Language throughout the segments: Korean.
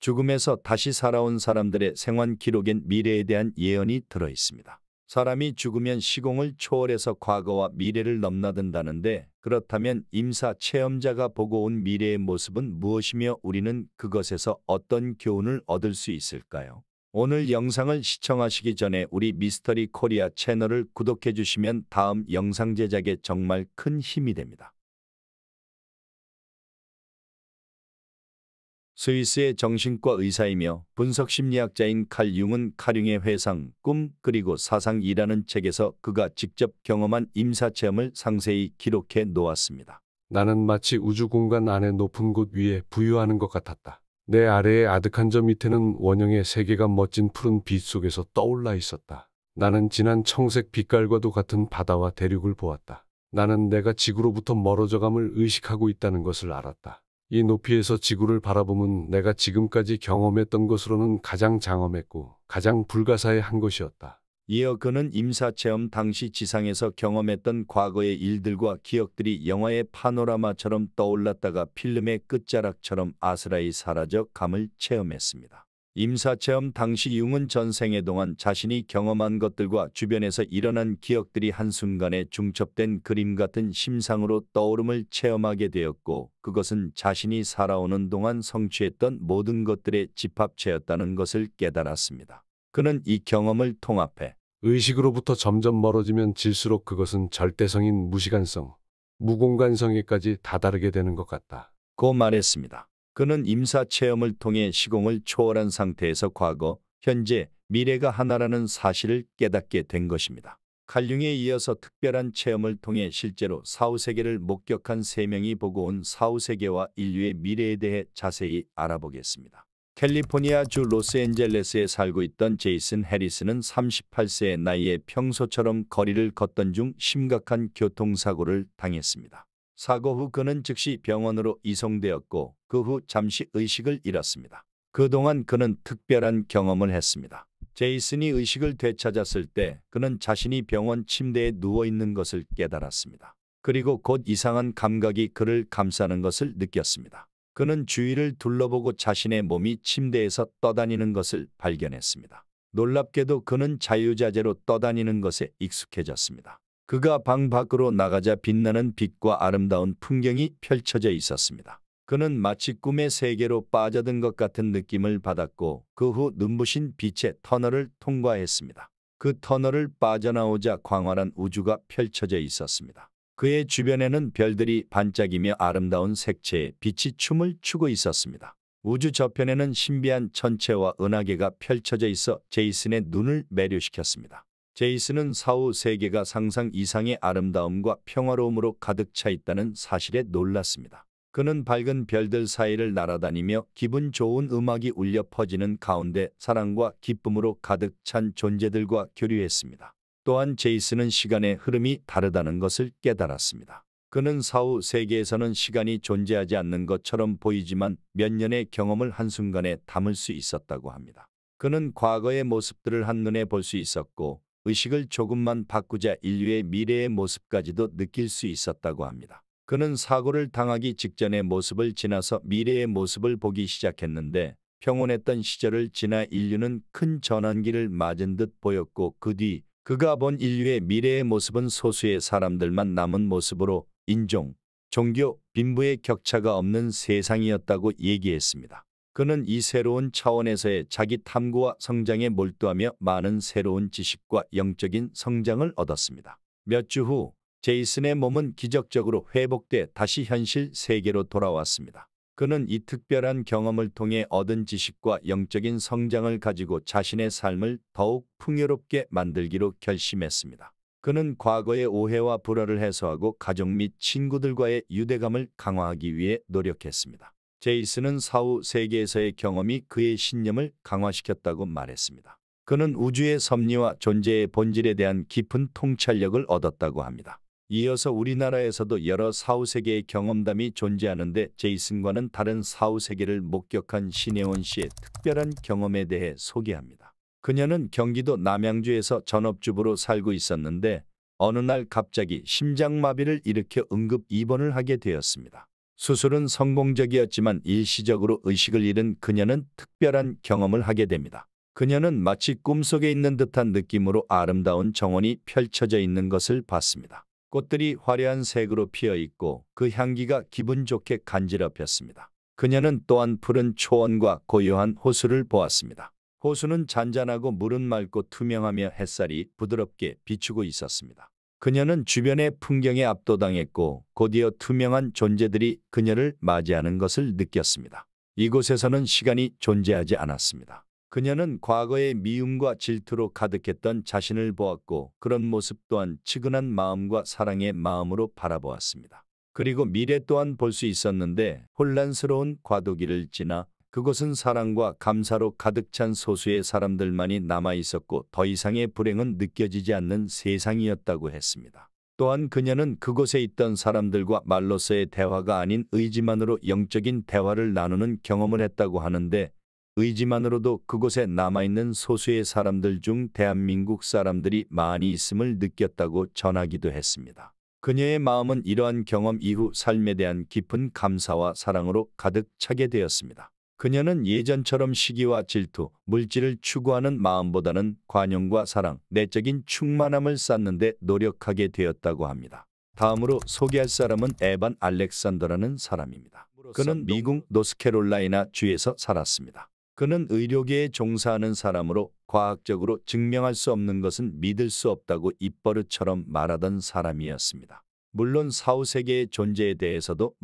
죽음에서 다시 살아온 사람들의 생환 기록엔 미래에 대한 예언이 들어 있습니다. 사람이 죽으면 시공을 초월해서 과거와 미래를 넘나든다는데, 그렇다면 임사 체험자가 보고 온 미래의 모습은 무엇이며 우리는 그것에서 어떤 교훈을 얻을 수 있을까요? 오늘 영상을 시청하시기 전에 우리 미스터리 코리아 채널을 구독해 주시면 다음 영상 제작에 정말 큰 힘이 됩니다. 스위스의 정신과 의사이며 분석심리학자인 칼 융은 카융의 회상, 꿈, 그리고 사상이라는 책에서 그가 직접 경험한 임사체험을 상세히 기록해 놓았습니다. 나는 마치 우주 공간 안의 높은 곳 위에 부유하는 것 같았다. 내 아래의 아득한 저 밑에는 원형의 세계가 멋진 푸른 빛 속에서 떠올라 있었다. 나는 진한 청색 빛깔과도 같은 바다와 대륙을 보았다. 나는 내가 지구로부터 멀어져감을 의식하고 있다는 것을 알았다. 이 높이에서 지구를 바라보면 내가 지금까지 경험했던 것으로는 가장 장엄했고 가장 불가사의한 것이었다. 이어 그는 임사체험 당시 지상에서 경험했던 과거의 일들과 기억들이 영화의 파노라마처럼 떠올랐다가 필름의 끝자락처럼 아스라이 사라져 감을 체험했습니다. 임사체험 당시 융은 전생애 동안 자신이 경험한 것들과 주변에서 일어난 기억들이 한순간에 중첩된 그림 같은 심상으로 떠오름을 체험하게 되었고, 그것은 자신이 살아오는 동안 성취했던 모든 것들의 집합체였다는 것을 깨달았습니다. 그는 이 경험을 통합해 의식으로부터 점점 멀어지면 질수록 그것은 절대성인 무시간성, 무공간성에까지 다다르게 되는 것 같다. 고 말했습니다. 그는 임사체험을 통해 시공을 초월한 상태에서 과거, 현재, 미래가 하나라는 사실을 깨닫게 된 것입니다. 칼융에 이어서 특별한 체험을 통해 실제로 사후세계를 목격한 3명이 보고 온 사후세계와 인류의 미래에 대해 자세히 알아보겠습니다. 캘리포니아주 로스앤젤레스에 살고 있던 제이슨 해리스는 38세의 나이에 평소처럼 거리를 걷던 중 심각한 교통사고를 당했습니다. 사고 후 그는 즉시 병원으로 이송되었고 그 후 잠시 의식을 잃었습니다. 그동안 그는 특별한 경험을 했습니다. 제이슨이 의식을 되찾았을 때 그는 자신이 병원 침대에 누워있는 것을 깨달았습니다. 그리고 곧 이상한 감각이 그를 감싸는 것을 느꼈습니다. 그는 주위를 둘러보고 자신의 몸이 침대에서 떠다니는 것을 발견했습니다. 놀랍게도 그는 자유자재로 떠다니는 것에 익숙해졌습니다. 그가 방 밖으로 나가자 빛나는 빛과 아름다운 풍경이 펼쳐져 있었습니다. 그는 마치 꿈의 세계로 빠져든 것 같은 느낌을 받았고 그 후 눈부신 빛의 터널을 통과했습니다. 그 터널을 빠져나오자 광활한 우주가 펼쳐져 있었습니다. 그의 주변에는 별들이 반짝이며 아름다운 색채의 빛이 춤을 추고 있었습니다. 우주 저편에는 신비한 천체와 은하계가 펼쳐져 있어 제이슨의 눈을 매료시켰습니다. 제이슨은 사후 세계가 상상 이상의 아름다움과 평화로움으로 가득 차 있다는 사실에 놀랐습니다. 그는 밝은 별들 사이를 날아다니며 기분 좋은 음악이 울려 퍼지는 가운데 사랑과 기쁨으로 가득 찬 존재들과 교류했습니다. 또한 제이슨은 시간의 흐름이 다르다는 것을 깨달았습니다. 그는 사후 세계에서는 시간이 존재하지 않는 것처럼 보이지만 몇 년의 경험을 한순간에 담을 수 있었다고 합니다. 그는 과거의 모습들을 한눈에 볼 수 있었고 의식을 조금만 바꾸자 인류의 미래의 모습까지도 느낄 수 있었다고 합니다. 그는 사고를 당하기 직전의 모습을 지나서 미래의 모습을 보기 시작했는데 평온했던 시절을 지나 인류는 큰 전환기를 맞은 듯 보였고 그 뒤 그가 본 인류의 미래의 모습은 소수의 사람들만 남은 모습으로 인종, 종교, 빈부의 격차가 없는 세상이었다고 얘기했습니다. 그는 이 새로운 차원에서의 자기 탐구와 성장에 몰두하며 많은 새로운 지식과 영적인 성장을 얻었습니다. 몇 주 후 제이슨의 몸은 기적적으로 회복돼 다시 현실 세계로 돌아왔습니다. 그는 이 특별한 경험을 통해 얻은 지식과 영적인 성장을 가지고 자신의 삶을 더욱 풍요롭게 만들기로 결심했습니다. 그는 과거의 오해와 불화를 해소하고 가족 및 친구들과의 유대감을 강화하기 위해 노력했습니다. 제이슨은 사후 세계에서의 경험이 그의 신념을 강화시켰다고 말했습니다. 그는 우주의 섭리와 존재의 본질에 대한 깊은 통찰력을 얻었다고 합니다. 이어서 우리나라에서도 여러 사후세계의 경험담이 존재하는데 제이슨과는 다른 사후세계를 목격한 신혜원 씨의 특별한 경험에 대해 소개합니다. 그녀는 경기도 남양주에서 전업주부로 살고 있었는데 어느 날 갑자기 심장마비를 일으켜 응급 입원을 하게 되었습니다. 수술은 성공적이었지만 일시적으로 의식을 잃은 그녀는 특별한 경험을 하게 됩니다. 그녀는 마치 꿈속에 있는 듯한 느낌으로 아름다운 정원이 펼쳐져 있는 것을 봤습니다. 꽃들이 화려한 색으로 피어 있고 그 향기가 기분 좋게 간지럽혔습니다. 그녀는 또한 푸른 초원과 고요한 호수를 보았습니다. 호수는 잔잔하고 물은 맑고 투명하며 햇살이 부드럽게 비추고 있었습니다. 그녀는 주변의 풍경에 압도당했고 곧이어 투명한 존재들이 그녀를 맞이하는 것을 느꼈습니다. 이곳에서는 시간이 존재하지 않았습니다. 그녀는 과거의 미움과 질투로 가득했던 자신을 보았고 그런 모습 또한 측은한 마음과 사랑의 마음으로 바라보았습니다. 그리고 미래 또한 볼 수 있었는데 혼란스러운 과도기를 지나 그곳은 사랑과 감사로 가득 찬 소수의 사람들만이 남아 있었고 더 이상의 불행은 느껴지지 않는 세상이었다고 했습니다. 또한 그녀는 그곳에 있던 사람들과 말로서의 대화가 아닌 의지만으로 영적인 대화를 나누는 경험을 했다고 하는데 의지만으로도 그곳에 남아있는 소수의 사람들 중 대한민국 사람들이 많이 있음을 느꼈다고 전하기도 했습니다. 그녀의 마음은 이러한 경험 이후 삶에 대한 깊은 감사와 사랑으로 가득 차게 되었습니다. 그녀는 예전처럼 시기와 질투, 물질을 추구하는 마음보다는 관용과 사랑, 내적인 충만함을 쌓는 데 노력하게 되었다고 합니다. 다음으로 소개할 사람은 에반 알렉산더라는 사람입니다. 그는 미국 노스캐롤라이나 주에서 살았습니다. 그는 의료계에 종사하는 사람으로 과학적으로 증명할 수 없는 것은 믿을 수 없다고 입버릇처럼 말하던 사람이었습니다. 물론 사후세계의 존재에 대해서도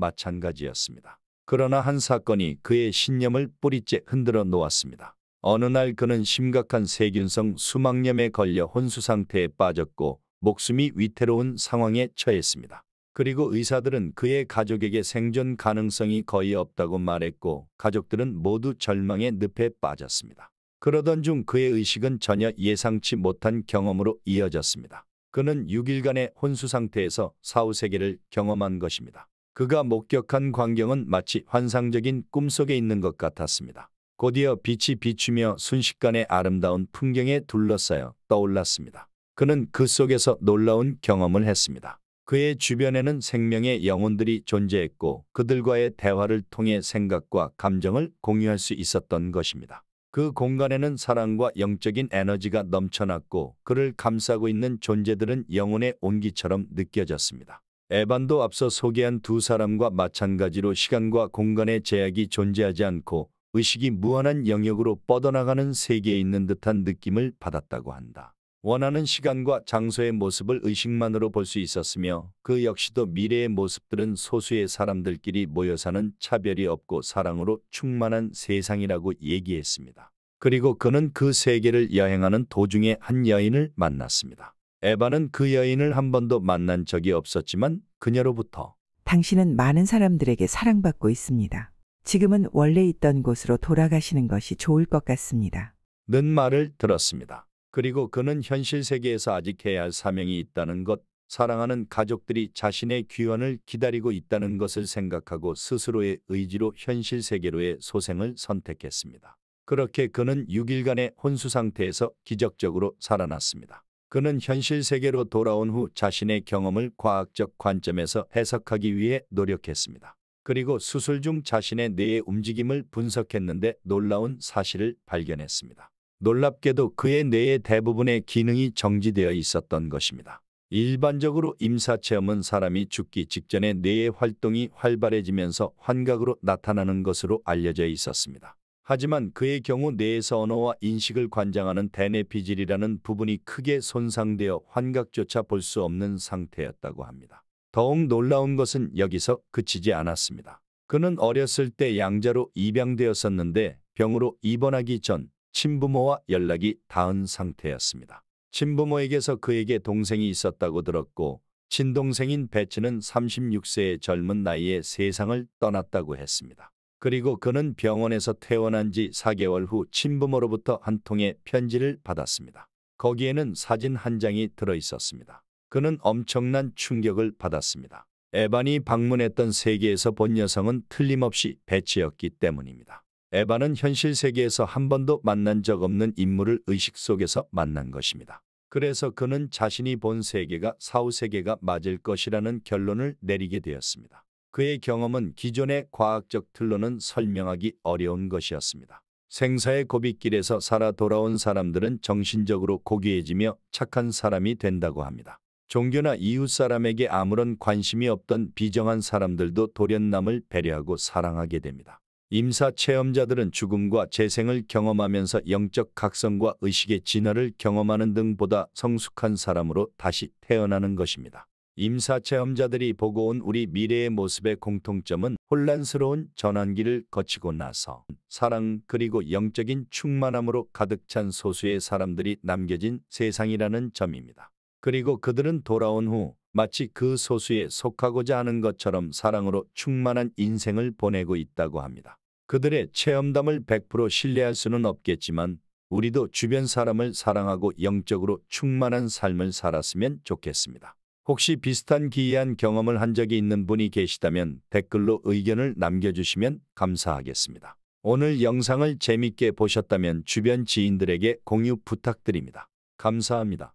마찬가지였습니다. 그러나 한 사건이 그의 신념을 뿌리째 흔들어 놓았습니다. 어느 날 그는 심각한 세균성 수막염에 걸려 혼수 상태에 빠졌고 목숨이 위태로운 상황에 처했습니다. 그리고 의사들은 그의 가족에게 생존 가능성이 거의 없다고 말했고 가족들은 모두 절망의 늪에 빠졌습니다. 그러던 중 그의 의식은 전혀 예상치 못한 경험으로 이어졌습니다. 그는 6일간의 혼수 상태에서 사후세계를 경험한 것입니다. 그가 목격한 광경은 마치 환상적인 꿈속에 있는 것 같았습니다. 곧이어 빛이 비추며 순식간에 아름다운 풍경에 둘러싸여 떠올랐습니다. 그는 그 속에서 놀라운 경험을 했습니다. 그의 주변에는 생명의 영혼들이 존재했고 그들과의 대화를 통해 생각과 감정을 공유할 수 있었던 것입니다. 그 공간에는 사랑과 영적인 에너지가 넘쳐났고 그를 감싸고 있는 존재들은 영혼의 온기처럼 느껴졌습니다. 에반도 앞서 소개한 두 사람과 마찬가지로 시간과 공간의 제약이 존재하지 않고 의식이 무한한 영역으로 뻗어나가는 세계에 있는 듯한 느낌을 받았다고 한다. 원하는 시간과 장소의 모습을 의식만으로 볼 수 있었으며 그 역시도 미래의 모습들은 소수의 사람들끼리 모여 사는 차별이 없고 사랑으로 충만한 세상이라고 얘기했습니다. 그리고 그는 그 세계를 여행하는 도중에 한 여인을 만났습니다. 에바는 그 여인을 한 번도 만난 적이 없었지만 그녀로부터 당신은 많은 사람들에게 사랑받고 있습니다. 지금은 원래 있던 곳으로 돌아가시는 것이 좋을 것 같습니다. 는 말을 들었습니다. 그리고 그는 현실 세계에서 아직 해야 할 사명이 있다는 것, 사랑하는 가족들이 자신의 귀환을 기다리고 있다는 것을 생각하고 스스로의 의지로 현실 세계로의 소생을 선택했습니다. 그렇게 그는 6일간의 혼수 상태에서 기적적으로 살아났습니다. 그는 현실 세계로 돌아온 후 자신의 경험을 과학적 관점에서 해석하기 위해 노력했습니다. 그리고 수술 중 자신의 뇌의 움직임을 분석했는데 놀라운 사실을 발견했습니다. 놀랍게도 그의 뇌의 대부분의 기능이 정지되어 있었던 것입니다. 일반적으로 임사체험은 사람이 죽기 직전에 뇌의 활동이 활발해지면서 환각으로 나타나는 것으로 알려져 있었습니다. 하지만 그의 경우 뇌에서 언어와 인식을 관장하는 대뇌피질이라는 부분이 크게 손상되어 환각조차 볼 수 없는 상태였다고 합니다. 더욱 놀라운 것은 여기서 그치지 않았습니다. 그는 어렸을 때 양자로 입양되었었는데 병으로 입원하기 전 친부모와 연락이 닿은 상태였습니다. 친부모에게서 그에게 동생이 있었다고 들었고 친동생인 베츠는 36세의 젊은 나이에 세상을 떠났다고 했습니다. 그리고 그는 병원에서 퇴원한 지 4개월 후 친부모로부터 한 통의 편지를 받았습니다. 거기에는 사진 한 장이 들어 있었습니다. 그는 엄청난 충격을 받았습니다. 에반이 방문했던 세계에서 본 여성은 틀림없이 베츠였기 때문입니다. 에반은 현실 세계에서 한 번도 만난 적 없는 인물을 의식 속에서 만난 것입니다. 그래서 그는 자신이 본 세계가 사후 세계가 맞을 것이라는 결론을 내리게 되었습니다. 그의 경험은 기존의 과학적 틀로는 설명하기 어려운 것이었습니다. 생사의 고빗길에서 살아 돌아온 사람들은 정신적으로 고귀해지며 착한 사람이 된다고 합니다. 종교나 이웃 사람에게 아무런 관심이 없던 비정한 사람들도 돌연 남을 배려하고 사랑하게 됩니다. 임사 체험자들은 죽음과 재생을 경험하면서 영적 각성과 의식의 진화를 경험하는 등보다 성숙한 사람으로 다시 태어나는 것입니다. 임사 체험자들이 보고 온 우리 미래의 모습의 공통점은 혼란스러운 전환기를 거치고 나서 사랑 그리고 영적인 충만함으로 가득 찬 소수의 사람들이 남겨진 세상이라는 점입니다. 그리고 그들은 돌아온 후 마치 그 소수에 속하고자 하는 것처럼 사랑으로 충만한 인생을 보내고 있다고 합니다. 그들의 체험담을 100% 신뢰할 수는 없겠지만 우리도 주변 사람을 사랑하고 영적으로 충만한 삶을 살았으면 좋겠습니다. 혹시 비슷한 기이한 경험을 한 적이 있는 분이 계시다면 댓글로 의견을 남겨주시면 감사하겠습니다. 오늘 영상을 재밌게 보셨다면 주변 지인들에게 공유 부탁드립니다. 감사합니다.